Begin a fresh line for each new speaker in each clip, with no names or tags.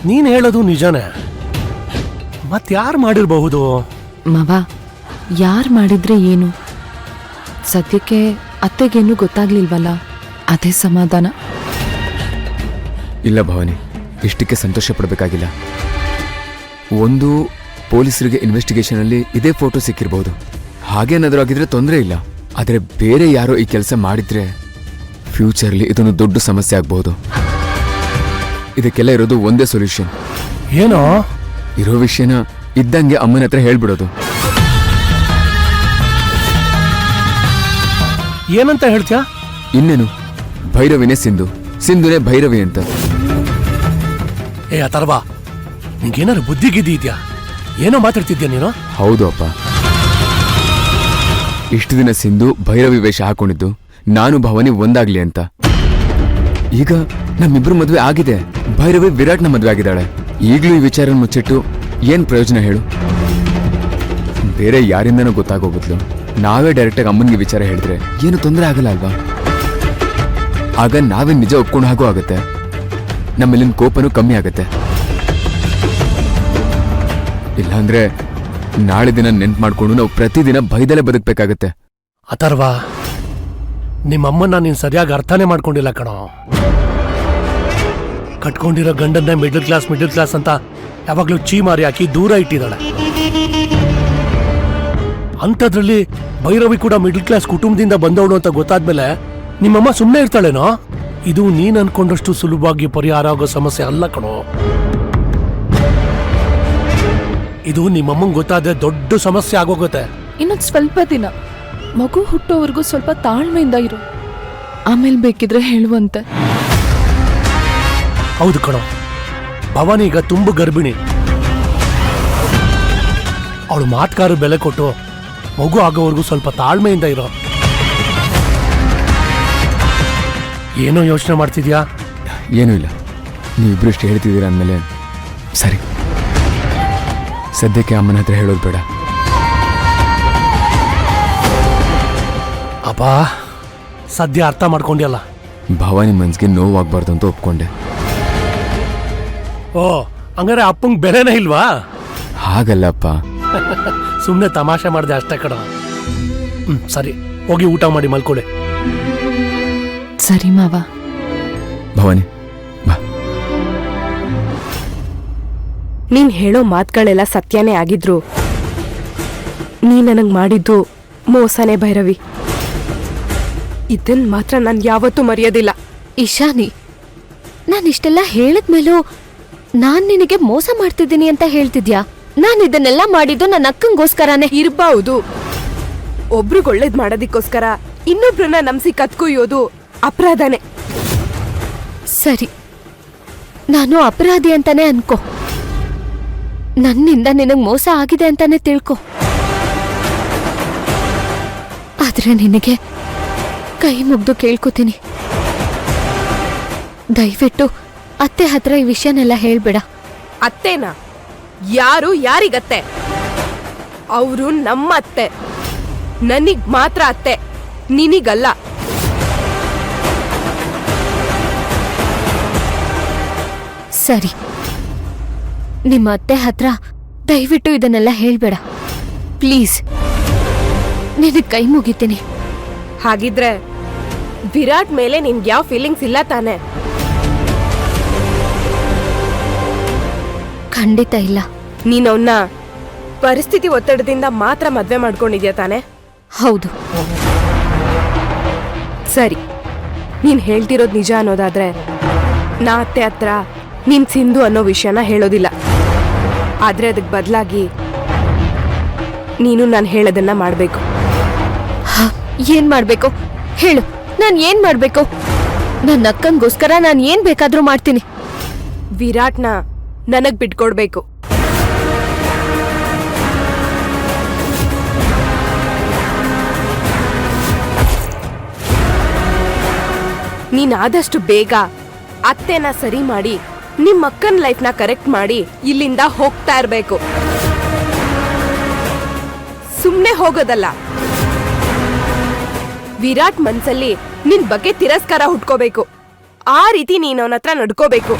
ನೀನ್ ಹೇಳೋದು ನಿಜನೇ. ಮತ್ಯಾರು ಮಾಡಿರಬಹುದು?
ಮವ, ಯಾರು ಮಾಡಿದ್ರೆ ಏನು? ಸದ್ಯಕ್ಕೆ ಅತ್ತೆಗೇನು ಗೊತ್ತಾಗ್ಲಿಲ್ವಲ್ಲ, ಅದೇ ಸಮಾಧಾನ.
ಇಲ್ಲ ಭವಾನಿ, ಇಷ್ಟಕ್ಕೆ ಸಂತೋಷ ಪಡಬೇಕಾಗಿಲ್ಲ. ಒಂದು, ಪೊಲೀಸರಿಗೆ ಇನ್ವೆಸ್ಟಿಗೇಷನ್ ಅಲ್ಲಿ ಇದೇ ಫೋಟೋ ಸಿಕ್ಕಿರಬಹುದು. ಹಾಗೇನಾದ್ರೂ ಆಗಿದ್ರೆ ತೊಂದರೆ ಇಲ್ಲ. ಆದರೆ ಬೇರೆ ಯಾರೋ ಈ ಕೆಲಸ ಮಾಡಿದ್ರೆ ಫ್ಯೂಚರ್ಲಿ ಇದೊಂದು ದೊಡ್ಡ ಸಮಸ್ಯೆ ಆಗಬಹುದು. ಇದಕ್ಕೆಲ್ಲ ಇರೋದು ಒಂದೇ ಸೊಲ್ಯೂಷನ್.
ಏನೋ?
ಇರೋ ವಿಷಯನ ಇದ್ದಂಗೆ ಅಮ್ಮನ ಹತ್ರ ಹೇಳ್ಬಿಡೋದು.
ಏನಂತ ಹೇಳ್ತೀಯಾ?
ಇನ್ನೇನು, ಭೈರವಿನೇ ಸಿಂಧು, ಸಿಂಧುನೇ ಭೈರವಿ ಅಂತ.
ಅಥರ್ವ, ನಿಂಗೇನಾದ್ರು ಬುದ್ಧಿ ಗಿದ್ದಿ ಇದೆಯಾ? ಏನೋ ಮಾತಾಡ್ತಿದ್ಯಾ ನೀನು?
ಹೌದು ಅಪ್ಪ. ಇಷ್ಟು ದಿನ ಸಿಂಧು ಭೈರವಿ ವೇಷ ಹಾಕೊಂಡಿದ್ದು ನಾನು ಭವಾನಿ ಒಂದಾಗ್ಲಿ ಅಂತ. ಈಗ ನಮ್ಮಿಬ್ರು ಮದ್ವೆ ಆಗಿದೆ. ಭೈರವಿ ವಿರಾಟ್ನ ಮದ್ವೆ ಆಗಿದ್ದಾಳೆ. ಈಗ್ಲೂ ಈ ವಿಚಾರ ಮುಚ್ಚಿಟ್ಟು ಏನ್ ಪ್ರಯೋಜನ ಹೇಳು? ಬೇರೆ ಯಾರಿಂದನೂ ಗೊತ್ತಾಗೋಗುತ್ತಲು ನಾವೇ ಡೈರೆಕ್ಟಾಗಿ ಅಮ್ಮನಿಗೆ ವಿಚಾರ ಹೇಳಿದ್ರೆ ಏನು ತೊಂದರೆ ಆಗಲ್ಲ ಅಲ್ವಾ? ಆಗ ನಾವೇ ನಿಜ ಒಪ್ಕೊಂಡು ಹಾಗೂ ಆಗತ್ತೆ. ನಮ್ಮಲ್ಲಿನ ಕೋಪನೂ ಕಮ್ಮಿ ಆಗತ್ತೆ. ಇಲ್ಲಾಂದ್ರೆ ನಾಳೆ ದಿನ ನೆನ್ಪು ಮಾಡ್ಕೊಂಡು ನಾವು ಪ್ರತಿದಿನ ಭಯದಲ್ಲೇ ಬದುಕಬೇಕಾಗತ್ತೆ.
ಅಥರ್ವ, ನಿಮ್ಮಮ್ಮನ್ನ ನೀನ್ ಸರಿಯಾಗಿ ಅರ್ಥನೇ ಮಾಡ್ಕೊಂಡಿಲ್ಲ ಕಣೋ. ಕಟ್ಕೊಂಡಿರೋ ಗಂಡನ್ನ ಮಿಡಲ್ ಕ್ಲಾಸ್ ಅಂತ ಯಾವಾಗ್ಲೂ ಚೀಮಾರಿ ಹಾಕಿ ದೂರ ಇಟ್ಟಿದ್ದಾಳೆ. ಅಂಥದ್ರಲ್ಲಿ ಭೈರವಿ ಕೂಡ ಮಿಡಲ್ ಕ್ಲಾಸ್ ಕುಟುಂಬದಿಂದ ಬಂದವಳು ಅಂತ ಗೊತ್ತಾದ್ಮೇಲೆ ನಿಮ್ಮಮ್ಮ ಸುಮ್ಮನೆ ಇರ್ತಾಳೇನೋ? ಇದು ನೀನ್ ಅನ್ಕೊಂಡಷ್ಟು ಸುಲಭವಾಗಿ ಪರಿಹಾರ ಆಗೋ ಸಮಸ್ಯೆ ಅಲ್ಲ ಕಣೋ. ಇದು ನಿಮ್ಮಮ್ಮಂಗೆ ಗೊತ್ತಾದ್ರೆ ದೊಡ್ಡ ಸಮಸ್ಯೆ ಆಗೋಗುತ್ತೆ.
ಇನ್ನೊಂದು ಸ್ವಲ್ಪ ದಿನ ಮಗು ಹುಟ್ಟೋವರೆಗೂ ಸ್ವಲ್ಪ ತಾಳ್ಮೆಯಿಂದ ಇರು, ಆಮೇಲೆ ಬೇಕಿದ್ರೆ ಹೇಳುವಂತೆ.
ಹೌದು ಕಣೋ, ಭವಾನಿ ಈಗ ತುಂಬ ಗರ್ಭಿಣಿ. ಅವಳು ಮಾತ್ಕಾರ ಬೆಲೆ ಕೊಟ್ಟು ಮಗು ಆಗೋವರೆಗೂ ಸ್ವಲ್ಪ ತಾಳ್ಮೆಯಿಂದ ಇರೋ. ಏನೋ ಯೋಚನೆ ಮಾಡ್ತಿದ್ಯಾ?
ಏನೂ ಇಲ್ಲ, ನೀವಿಬ್ರು ಇಷ್ಟು ಹೇಳ್ತಿದ್ದೀರಾ ಅಂದಮೇಲೆ ಸರಿ. ಸದ್ಯಕ್ಕೆ ಅಮ್ಮನ ಹತ್ರ ಹೇಳೋದು ಬೇಡ.
ಅಪ್ಪ, ಸದ್ಯ ಅರ್ಥ ಮಾಡ್ಕೊಂಡ್ಯಲ್ಲ.
ಭವಾನಿ ಮನ್ಸಿಗೆ ನೋವಾಗಬಾರ್ದು ಅಂತ ಒಪ್ಕೊಂಡೆ.
ಓ, ಹಂಗಾರೆ ಅಪ್ಪಂಗೆ ಬೆಲೆನೇ ಇಲ್ವಾ?
ಹಾಗಲ್ಲಪ್ಪ,
ಸುಮ್ಮನೆ ತಮಾಷೆ ಮಾಡಿದೆ ಅಷ್ಟೇ ಕಣ. ಸರಿ, ಹೋಗಿ ಊಟ ಮಾಡಿ ಮಲ್ಕೊಳ್ಳಿ.
ಸರಿ ಮಾವ.
ಭವಾನಿ ಬಾ.
ನೀನ್ ಹೇಳೋ ಮಾತುಗಳೆಲ್ಲ ಸತ್ಯನೇ ಆಗಿದ್ರು ನೀ ನನಗ್ ಮಾಡಿದ್ದು ಮೋಸನೇ ಭೈರವಿ. ಇದನ್ ಮಾತ್ರ ನಾನು ಯಾವತ್ತೂ ಮರೆಯೋದಿಲ್ಲ.
ಇಶಾನಿ, ನಾನಿಷ್ಟೆಲ್ಲ ಹೇಳಿದ್ಮೇಲೂ ನಾನ್ ನಿನಗೆ ಮೋಸ ಮಾಡ್ತಿದ್ದೀನಿ ಅಂತ ಹೇಳ್ತಿದ್ಯಾ? ನಾನು ಇದನ್ನೆಲ್ಲ ಮಾಡಿದ್ದು ನನ್ನ ಅಕ್ಕಂಗೋಸ್ಕರನೇ
ಇರ್ಬಹುದು. ಒಬ್ರಿಗೆ ಒಳ್ಳೇದ್ ಮಾಡೋದಿಕ್ಕೋಸ್ಕರ ಇನ್ನೊಬ್ರನ್ನ ನಂಬಿಸಿ ಕತ್ಕೊಯ್ಯೋದು ಅಪರಾಧನೇ.
ಸರಿ, ನಾನು ಅಪರಾಧಿ ಅಂತಾನೆ ಅನ್ಕೋ. ನನ್ನಿಂದ ನಿನಗ್ ಮೋಸ ಆಗಿದೆ ಅಂತಾನೆ ತಿಳ್ಕೊ. ಆದ್ರೆ ನಿನಗೆ ಕೈ ಮುಗ್ದು ಕೇಳ್ಕೊತೀನಿ, ದಯವಿಟ್ಟು ಅತ್ತೆ ಹತ್ರ ಈ ವಿಷಯನೆಲ್ಲ ಹೇಳ್ಬೇಡ.
ಅತ್ತೇನಾ? ಯಾರು ಯಾರಿಗತ್ತೆ? ಅವರು ನಮ್ಮ ಅತ್ತೆ. ನನಗ್ ಮಾತ್ರ ಅತ್ತೆ, ನಿನಗಲ್ಲ.
ಸರಿ, ನಿಮ್ಮ ಅತ್ತೆ ಹತ್ರ ದಯವಿಟ್ಟು ಇದನ್ನೆಲ್ಲ ಹೇಳ್ಬೇಡ ಪ್ಲೀಸ್. ನಿನಗ್ ಕೈ ಮುಗಿತೀನಿ.
ಹಾಗಿದ್ರೆ ವಿರಾಟ್ ಮೇಲೆ ನಿನ್ಗೆ ಯಾವ ಫೀಲಿಂಗ್ಸ್ ಇಲ್ಲ ತಾನೆ?
ಖಂಡಿತ ಇಲ್ಲ.
ನೀನವನ್ನ ಪರಿಸ್ಥಿತಿ ಒತ್ತಡದಿಂದ ಮಾತ್ರ ಮದ್ವೆ ಮಾಡ್ಕೊಂಡಿದ್ಯಾ ತಾನೆ?
ಹೌದು.
ಸರಿ, ನೀನ್ ಹೇಳ್ತಿರೋದ್ ನಿಜ ಅನ್ನೋದಾದ್ರೆ ನಾ ಅತ್ತೆ ಹತ್ರ ನೀನ್ ಸಿಂಧು ಅನ್ನೋ ವಿಷಯನ ಹೇಳೋದಿಲ್ಲ. ಆದ್ರೆ ಅದಕ್ಕೆ ಬದಲಾಗಿ ನೀನು ನಾನು ಹೇಳೋದನ್ನ ಮಾಡ್ಬೇಕು.
ಏನ್ ಮಾಡ್ಬೇಕು ಹೇಳು? ನಾನ್ ಏನ್ ಮಾಡ್ಬೇಕು? ನನ್ನ ಅಕ್ಕಂಗೋಸ್ಕರ ನಾನ್ ಏನ್ ಬೇಕಾದ್ರೂ ಮಾಡ್ತೀನಿ.
ವಿರಾಟ್ನ ನನಗ್ ಬಿಟ್ಕೊಡ್ಬೇಕು. ನೀನಾದಷ್ಟು ಬೇಗ ಅತ್ತೆನ ಸರಿ ಮಾಡಿ ನಿಮ್ಮ ಅಕ್ಕನ ಲೈಫ್ನ ಕರೆಕ್ಟ್ ಮಾಡಿ ಇಲ್ಲಿಂದ ಹೋಗ್ತಾ ಇರ್ಬೇಕು. ಸುಮ್ನೆ ಹೋಗೋದಲ್ಲ. ವಿರಾಟ್ ಮನ್ಸಲ್ಲಿ ನಿನ್ ಬಗ್ಗೆ ತಿರಸ್ಕಾರ ಹುಟ್ಕೋಬೇಕು. ಆ ರೀತಿ ನೀನ್ ಅವನ ಹತ್ರ ನಡ್ಕೋಬೇಕು.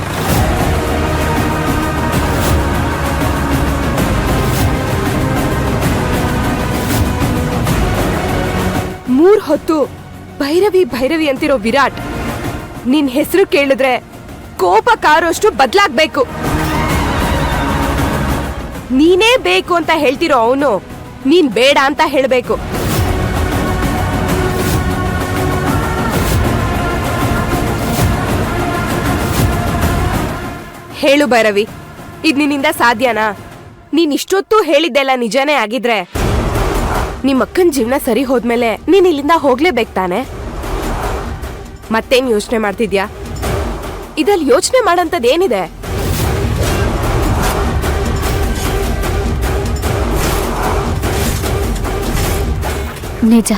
3 ಹೊತ್ತು ಭೈರವಿ ಭೈರವಿ ಅಂತಿರೋ ವಿರಾಟ್ ನಿನ್ ಹೆಸರು ಕೇಳಿದ್ರೆ ಕೋಪ ಕಾರೋಷ್ಟು ಬದ್ಲಾಗ್ಬೇಕು. ನೀನೇ ಬೇಕು ಅಂತ ಹೇಳ್ತಿರೋ ಅವನು ನೀನ್ ಬೇಡ ಅಂತ ಹೇಳ್ಬೇಕು. ಹೇಳು ಭೈರವಿ, ಇದ್ ನಿನ್ನಿಂದ ಸಾಧ್ಯನಾ? ನೀನ್ ಇಷ್ಟೊತ್ತು ಹೇಳಿದ್ದೆಲ್ಲ ನಿಜನೇ ಆಗಿದ್ರೆ ನಿಮ್ಮಕ್ಕನ ಜೀವನ ಸರಿ ಹೋದ್ಮೇಲೆ ನೀನ್ ಇಲ್ಲಿಂದ ಹೋಗ್ಲೇಬೇಕು ತಾನೆ? ಮತ್ತೇನ್ ಯೋಚನೆ ಮಾಡ್ತಿದ್ಯಾ? ಇದಲ್ಲಿ ಯೋಚನೆ ಮಾಡಂತದೇನಿದೆ?
ನಿಜ,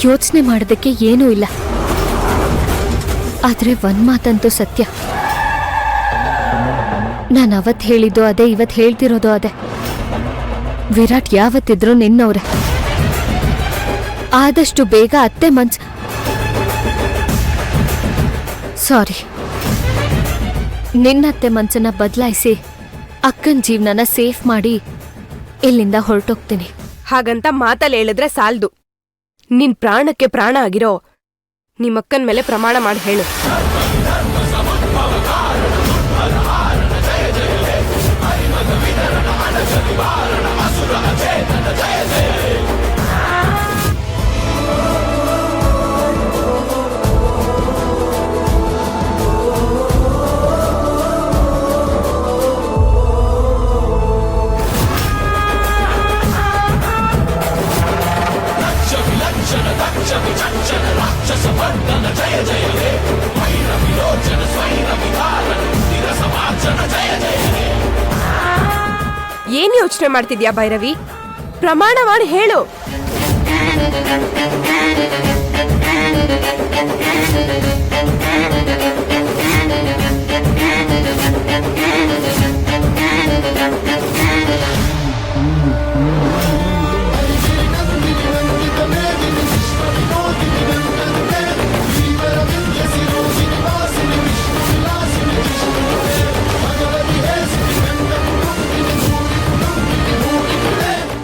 ಯೋಚನೆ ಮಾಡೋದಕ್ಕೆ ಏನೂ ಇಲ್ಲ. ಆದ್ರೆ ಒಂದ್ ಮಾತಂತೂ ಸತ್ಯ. ನಾನು ಅವತ್ತು ಹೇಳಿದ್ದು ಅದೇ, ಇವತ್ತು ಹೇಳ್ತಿರೋದು ಅದೇ. ವಿರಾಟ್ ಯಾವತ್ತಿದ್ರು ನಿನ್ನವ್ರೆ. ಆದಷ್ಟು ಬೇಗ ಅತ್ತೆ ನಿನ್ನತ್ತೆ ಮನ್ಸನ್ನ ಬದಲಾಯಿಸಿ ಅಕ್ಕನ ಜೀವನನ ಸೇಫ್ ಮಾಡಿ ಇಲ್ಲಿಂದ ಹೊರಟೋಗ್ತೀನಿ.
ಹಾಗಂತ ಮಾತಲ್ಲಿ ಹೇಳಿದ್ರೆ ಸಾಲ್ದು. ನಿನ್ ಪ್ರಾಣಕ್ಕೆ ಪ್ರಾಣ ಆಗಿರೋ ನಿಮ್ಮಕ್ಕನ ಮೇಲೆ ಪ್ರಮಾಣ ಮಾಡಿ ಹೇಳು. ಏನ್ ಯೋಚನೆ ಮಾಡ್ತಿದ್ಯಾ ಭೈರವಿ? ಪ್ರಮಾಣ ಮಾಡಿ ಹೇಳು.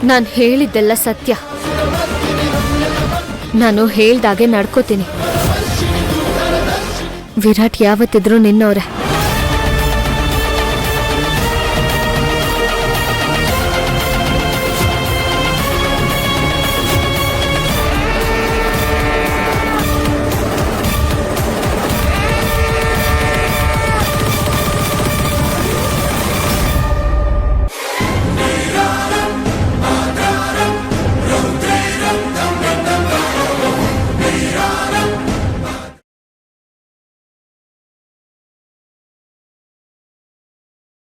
ನಾನು ಹೇಳಿದ್ದೆಲ್ಲ ಸತ್ಯ. ನಾನು ಹೇಳ್ದಾಗೆ ನಡ್ಕೋತೀನಿ. ವಿರಾಟ್ ಯಾವತ್ತಿದ್ರು ನಿನ್ನವ್ರೆ.